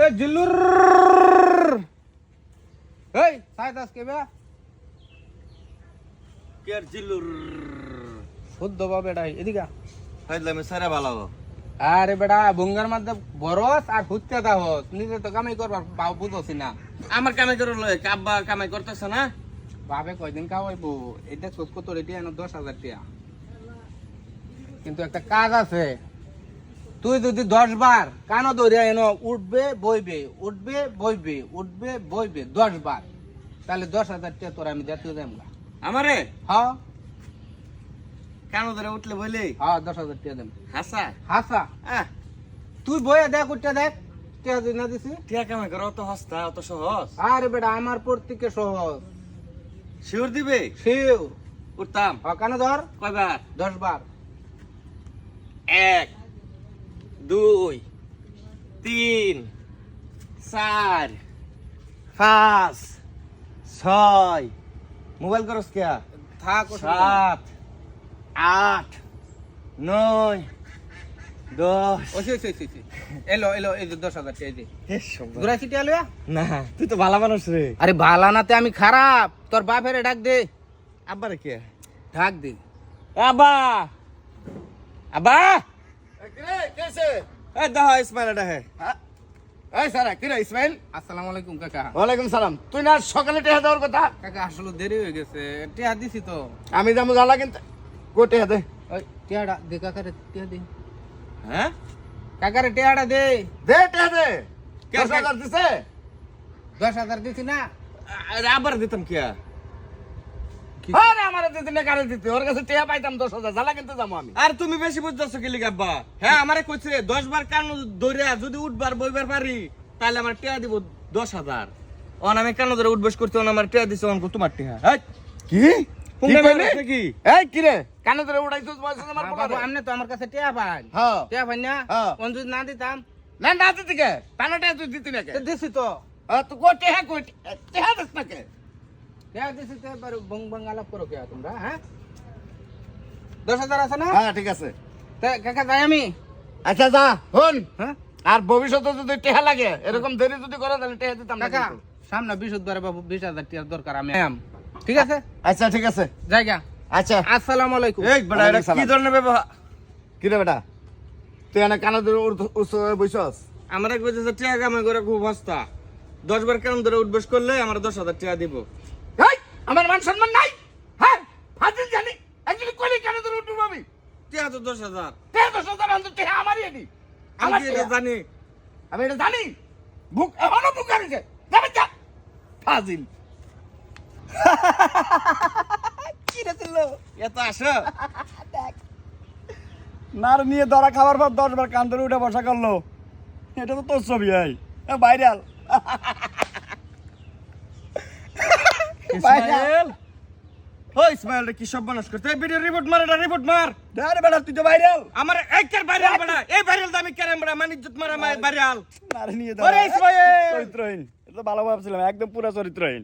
এ জিল্লুর এই সাইদাস কে বে কের জিল্লুর শুদ্ধ বা বেটা এদিকে ফাইদলামে সারা ভালো আরে বেটা বঙ্গার মধ্যে বরস আর হুচ্চা দাহস নিজে তো কামাই করবার বাবু বুঝছি না আমার কামাই করে লয় কাব্বা কামাই করতেছ না বাবে কয়দিন কামাইবো এটা সোচ কত রেডি এনে 10,000 টাকা কিন্তু একটা কাজ আছে তুই যদি 10 বার কানো ধরে এনো উঠবে বইবে উঠবে বইবে উঠবে বইবে 10 বার তাহলে 10,000 টাকা তোর আমি দিতে দেব না আমারে হ্যাঁ কানো ধরে উঠলে বলে হ্যাঁ 10,000 টাকা দেব হাসা হাসা আহ তুই বইয়া দেখ উঠতে দেখ টাকা দিই না দিছি টিয়া কামাই করো অত হস্তা অত সহজ আরে বেটা আমার প্রত্যেকে সহজ শিওর দিবে শিও উঠতাম হ্যাঁ কানো ধর কয়বার 10 বার 1 2 3 4 5 6 মোবাইল করস কে থাক 7 8 9 10 ওসি ওসি ওসি এলো এলো এই যে 10,000 টাকা দে ঘুরাই সিটি আলুয়া না তুই তো ভালো মানুষ রে আরে ভালা নাতে আমি খারাপ তোর বাপেরে ডাক দে আব্বার কে ডাক দে আব্বা আব্বা কেসে এ দাও ইসমাইল এটা হে এই সারা কি রে ইসমাইল? আসসালামু আলাইকুম কাকা ওয়ালাইকুম সালাম। তুই না সকালে টেহা দেওয়ার কথা? কাকা আসলে দেরি হয়ে গেছে টিয়া দিছি তো আমি যাবো জ্বালা কিন্তু কো টেহা দে ওই টিয়াটা দে কাকারে টিয়া দে হ্যাঁ কাকারে টিয়াটা দে দে টেহা দে। কে 10,000 দিছে? 10,000 দিছি না আবার দিতাম কি আরে আমারে দিতে না কারে দিতে ওর কাছে টেহা পাইতাম 10,000 জ্বালা কিন্তু যাবো আমি। আর তুমি বেশি বুঝতেছো কি লিগা আব্বা হ্যাঁ আমারে কইছে 10 বার কান ধরিয়া যদি উঠবার বইবার পারি তাহলে আমার টিয়া দিব 10,000 অন আমি কান ধরে উঠবস করতে অন আমার টিয়া দিছে অন তোমার টিয়া হ্যাঁ কি? পুঙ্গা কইলি? মেরে কি এই কি রে? কানে ধরে উড়াইছস বয়স আমার বাবু পোলা। আমনে তো আমার কাছে টিয়া পাই হ্যাঁ। টিয়া পাই না হ্যাঁ। কোন যদি না দিতাম না না দিতে কে? টানা টেহা তুই দিতি না কে? তো দিছি তো তুই কো টেহা কই? টেহা দিস না কে? টিয়া দিছি তো এবার বং বং আলাপ করো কে তোমরা হ্যাঁ 10,000 আছে না হ্যাঁ ঠিক আছে। তা কাকা যাই আমি আচ্ছা যা হন। হ্যাঁ আর ভবিষ্যতে যদি টেহা লাগে এরকম দেরি যদি করে তাহলে টেহা দিতাম না কাকা কিন্তু। সামনে বৃহস্পতিবার বাবু 20,000 টাকার দরকার আমি আম ঠিক আছে আচ্ছা ঠিক আছে। জায়গা আচ্ছা আসসালামু আলাইকুম এই বড়া এটা কি ধরনের ব্যবহার কি রে বেটা তুই এনে কানে ধরে বইছস? আমার এক বছর টিয়া কামাই করে খুব হস্তা 10 বার কান ধরে উঠবস করলে আমার 10,000 টাকা দিব এই আমার মান সম্মান নাই হ্যাঁ ফাজিল জানি একদিন কইলি কানে ধরে উঠবো আমি টিয়া তো 10,000 টেহা 10,000 অন্তত টেহা আমারই এটি আমি আমার কি এটা টেহা। জানি আমি এটা জানি বুক এখনো বুক আনিছে যাবে যা ফাজিল কি রে ছিল এত আসো নার নিয়ে ধরা খাবার পর 10 বার কান ধরে উঠে বসা করলো এটা তো তোর ছবি ভাই ভাইরাল ইসমাইল ও ইসমাইল কি সব মানুষ করতে ভিডিও রিপোর্ট মার এটা রিপোর্ট মার আরে বেটা তুই তো ভাইরাল আমার একের ভাইরাল বড়া এই ভাইরাল দামি কেরাম বড়া মানিজ্জত মারা ভাইরাল নার নিয়ে ওরে ইসমাইল চরিত্রহীন এটা তো ভালো ভাবছিলাম একদম পুরো চরিত্রহীন